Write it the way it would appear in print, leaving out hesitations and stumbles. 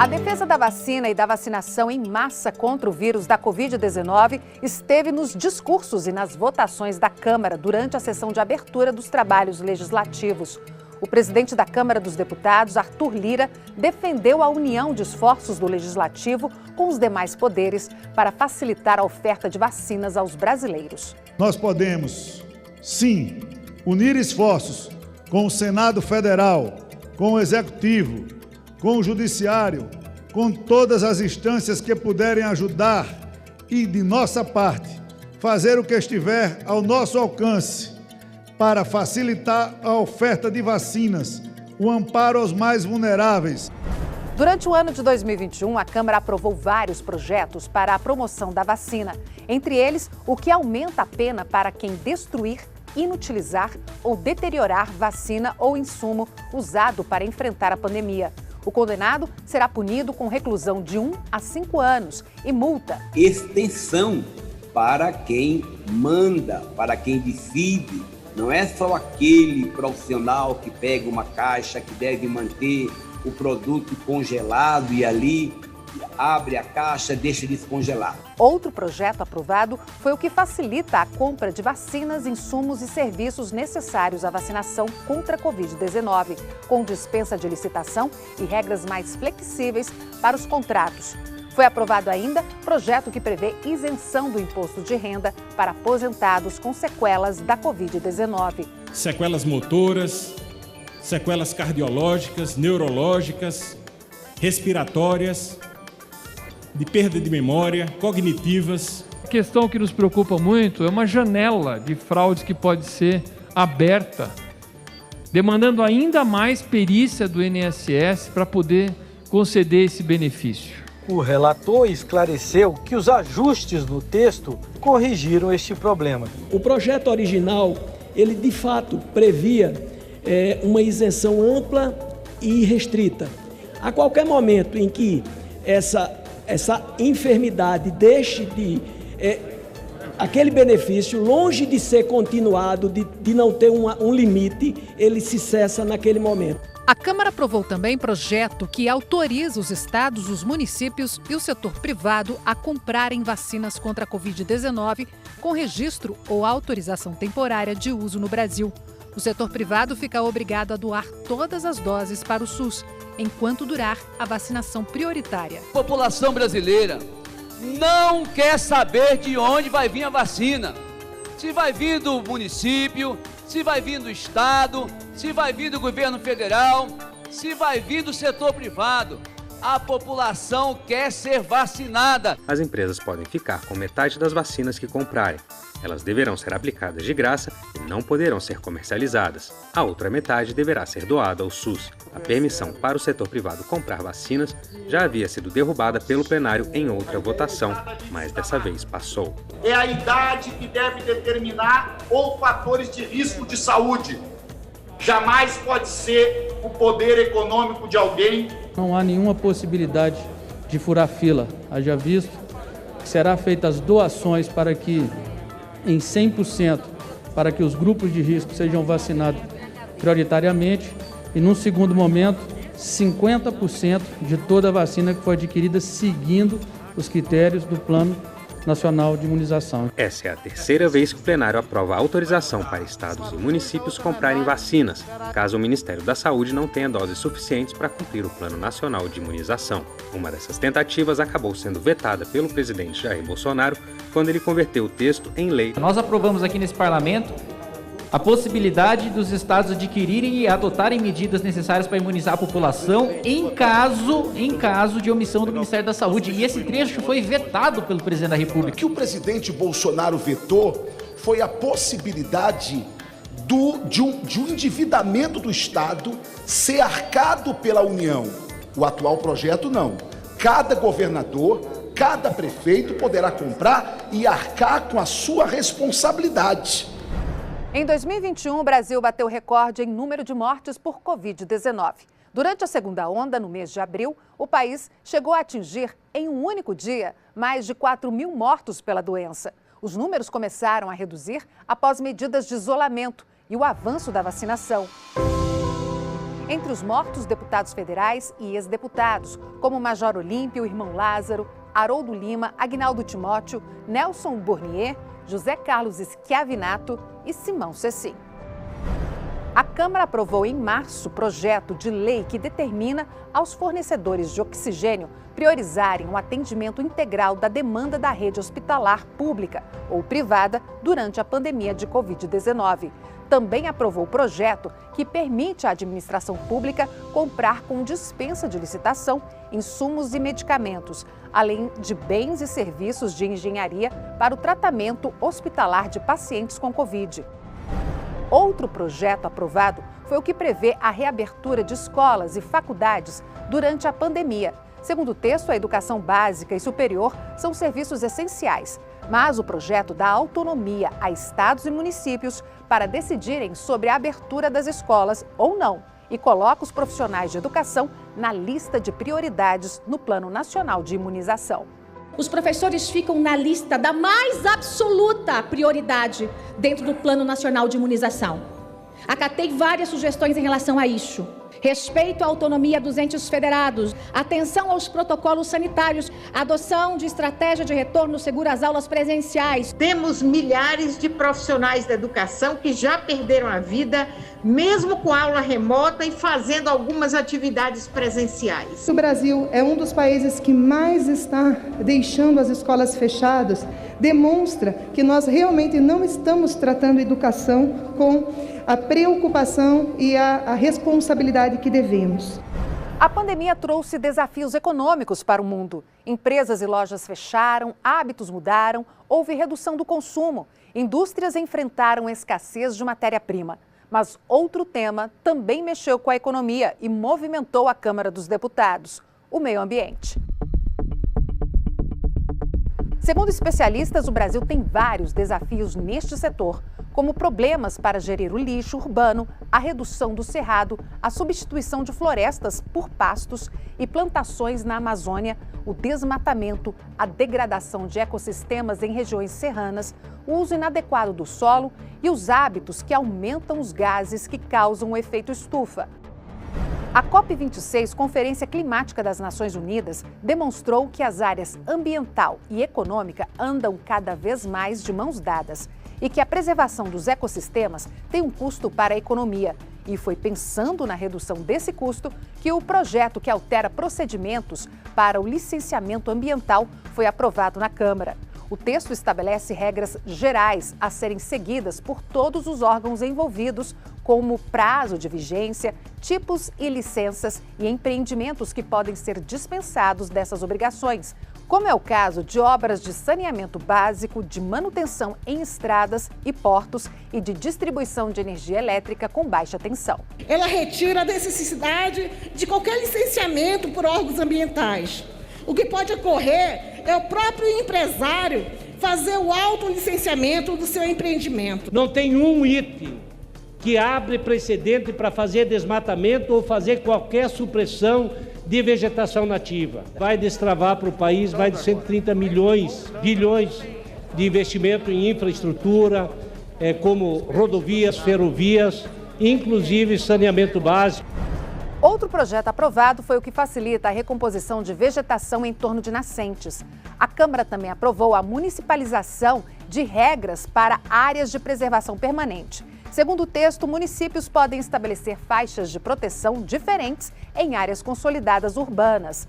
A defesa da vacina e da vacinação em massa contra o vírus da Covid-19 esteve nos discursos e nas votações da Câmara durante a sessão de abertura dos trabalhos legislativos. O presidente da Câmara dos Deputados, Arthur Lira, defendeu a união de esforços do Legislativo com os demais poderes para facilitar a oferta de vacinas aos brasileiros. Nós podemos, sim, unir esforços com o Senado Federal, com o Executivo, com o Judiciário, com todas as instâncias que puderem ajudar e, de nossa parte, fazer o que estiver ao nosso alcance para facilitar a oferta de vacinas, o amparo aos mais vulneráveis. Durante o ano de 2021, a Câmara aprovou vários projetos para a promoção da vacina, entre eles o que aumenta a pena para quem destruir, inutilizar ou deteriorar vacina ou insumo usado para enfrentar a pandemia. O condenado será punido com reclusão de 1 a 5 anos e multa. Extensão para quem manda, para quem decide. Não é só aquele profissional que pega uma caixa que deve manter o produto congelado e ali abre a caixa, deixa descongelar. Outro projeto aprovado foi o que facilita a compra de vacinas, insumos e serviços necessários à vacinação contra a Covid-19, com dispensa de licitação e regras mais flexíveis para os contratos. Foi aprovado ainda projeto que prevê isenção do imposto de renda para aposentados com sequelas da Covid-19. Sequelas motoras, sequelas cardiológicas, neurológicas, respiratórias, de perda de memória, cognitivas. A questão que nos preocupa muito é uma janela de fraudes que pode ser aberta, demandando ainda mais perícia do INSS para poder conceder esse benefício. O relator esclareceu que os ajustes no texto corrigiram este problema. O projeto original, ele de fato previa uma isenção ampla e restrita. A qualquer momento em que essa enfermidade deixe de... aquele benefício, longe de ser continuado, de não ter um limite, ele se cessa naquele momento. A Câmara aprovou também projeto que autoriza os estados, os municípios e o setor privado a comprarem vacinas contra a Covid-19 com registro ou autorização temporária de uso no Brasil. O setor privado fica obrigado a doar todas as doses para o SUS, enquanto durar a vacinação prioritária. A população brasileira não quer saber de onde vai vir a vacina. Se vai vir do município, se vai vir do estado, se vai vir do governo federal, se vai vir do setor privado. A população quer ser vacinada. As empresas podem ficar com metade das vacinas que comprarem. Elas deverão ser aplicadas de graça e não poderão ser comercializadas. A outra metade deverá ser doada ao SUS. A permissão para o setor privado comprar vacinas já havia sido derrubada pelo plenário em outra votação, mas dessa vez passou. É a idade que deve determinar ou fatores de risco de saúde. Jamais pode ser o poder econômico de alguém. Não há nenhuma possibilidade de furar fila. Haja visto que será feitas doações para que, em 100%, para que os grupos de risco sejam vacinados prioritariamente e, num segundo momento, 50% de toda a vacina que foi adquirida seguindo os critérios do Plano Nacional de Imunização. Essa é a terceira vez que o plenário aprova a autorização para estados e municípios comprarem vacinas, caso o Ministério da Saúde não tenha doses suficientes para cumprir o Plano Nacional de Imunização. Uma dessas tentativas acabou sendo vetada pelo presidente Jair Bolsonaro quando ele converteu o texto em lei. Nós aprovamos aqui nesse parlamento a possibilidade dos estados adquirirem e adotarem medidas necessárias para imunizar a população em caso de omissão do Ministério da Saúde. E esse trecho foi vetado pelo presidente da República. O que o presidente Bolsonaro vetou foi a possibilidade de um endividamento do Estado ser arcado pela União. O atual projeto não. Cada governador, cada prefeito poderá comprar e arcar com a sua responsabilidade. Em 2021, o Brasil bateu recorde em número de mortes por Covid-19. Durante a segunda onda, no mês de abril, o país chegou a atingir, em um único dia, mais de 4.000 mortos pela doença. Os números começaram a reduzir após medidas de isolamento e o avanço da vacinação. Entre os mortos, deputados federais e ex-deputados, como Major Olímpio, Irmão Lázaro, Haroldo Lima, Agnaldo Timóteo, Nelson Burnier, José Carlos Schiavinato e Simão Cecim. A Câmara aprovou em março o projeto de lei que determina aos fornecedores de oxigênio priorizarem o atendimento integral da demanda da rede hospitalar pública ou privada durante a pandemia de Covid-19. Também aprovou o projeto que permite à administração pública comprar com dispensa de licitação insumos e medicamentos, além de bens e serviços de engenharia para o tratamento hospitalar de pacientes com Covid. Outro projeto aprovado foi o que prevê a reabertura de escolas e faculdades durante a pandemia. Segundo o texto, a educação básica e superior são serviços essenciais, mas o projeto dá autonomia a estados e municípios para decidirem sobre a abertura das escolas ou não e coloca os profissionais de educação na lista de prioridades no Plano Nacional de Imunização. Os professores ficam na lista da mais absoluta prioridade dentro do Plano Nacional de Imunização. Acatei várias sugestões em relação a isso. Respeito à autonomia dos entes federados, atenção aos protocolos sanitários, adoção de estratégia de retorno segura às aulas presenciais. Temos milhares de profissionais da educação que já perderam a vida, mesmo com aula remota e fazendo algumas atividades presenciais. O Brasil é um dos países que mais está deixando as escolas fechadas, demonstra que nós realmente não estamos tratando a educação com a preocupação e a responsabilidade que devemos. A pandemia trouxe desafios econômicos para o mundo. Empresas e lojas fecharam, hábitos mudaram, houve redução do consumo. Indústrias enfrentaram escassez de matéria-prima. Mas outro tema também mexeu com a economia e movimentou a Câmara dos Deputados: o meio ambiente. Segundo especialistas, o Brasil tem vários desafios neste setor, como problemas para gerir o lixo urbano, a redução do cerrado, a substituição de florestas por pastos e plantações na Amazônia, o desmatamento, a degradação de ecossistemas em regiões serranas, o uso inadequado do solo e os hábitos que aumentam os gases que causam o efeito estufa. A COP26, Conferência Climática das Nações Unidas, demonstrou que as áreas ambiental e econômica andam cada vez mais de mãos dadas e que a preservação dos ecossistemas tem um custo para a economia. E foi pensando na redução desse custo que o projeto que altera procedimentos para o licenciamento ambiental foi aprovado na Câmara. O texto estabelece regras gerais a serem seguidas por todos os órgãos envolvidos, como prazo de vigência, tipos e licenças e empreendimentos que podem ser dispensados dessas obrigações, como é o caso de obras de saneamento básico, de manutenção em estradas e portos e de distribuição de energia elétrica com baixa tensão. Ela retira a necessidade de qualquer licenciamento por órgãos ambientais. O que pode ocorrer é o próprio empresário fazer o autolicenciamento do seu empreendimento. Não tem um item que abre precedente para fazer desmatamento ou fazer qualquer supressão de vegetação nativa. Vai destravar para o país mais de 130 bilhões de investimento em infraestrutura, como rodovias, ferrovias, inclusive saneamento básico. Outro projeto aprovado foi o que facilita a recomposição de vegetação em torno de nascentes. A Câmara também aprovou a municipalização de regras para áreas de preservação permanente. Segundo o texto, municípios podem estabelecer faixas de proteção diferentes em áreas consolidadas urbanas.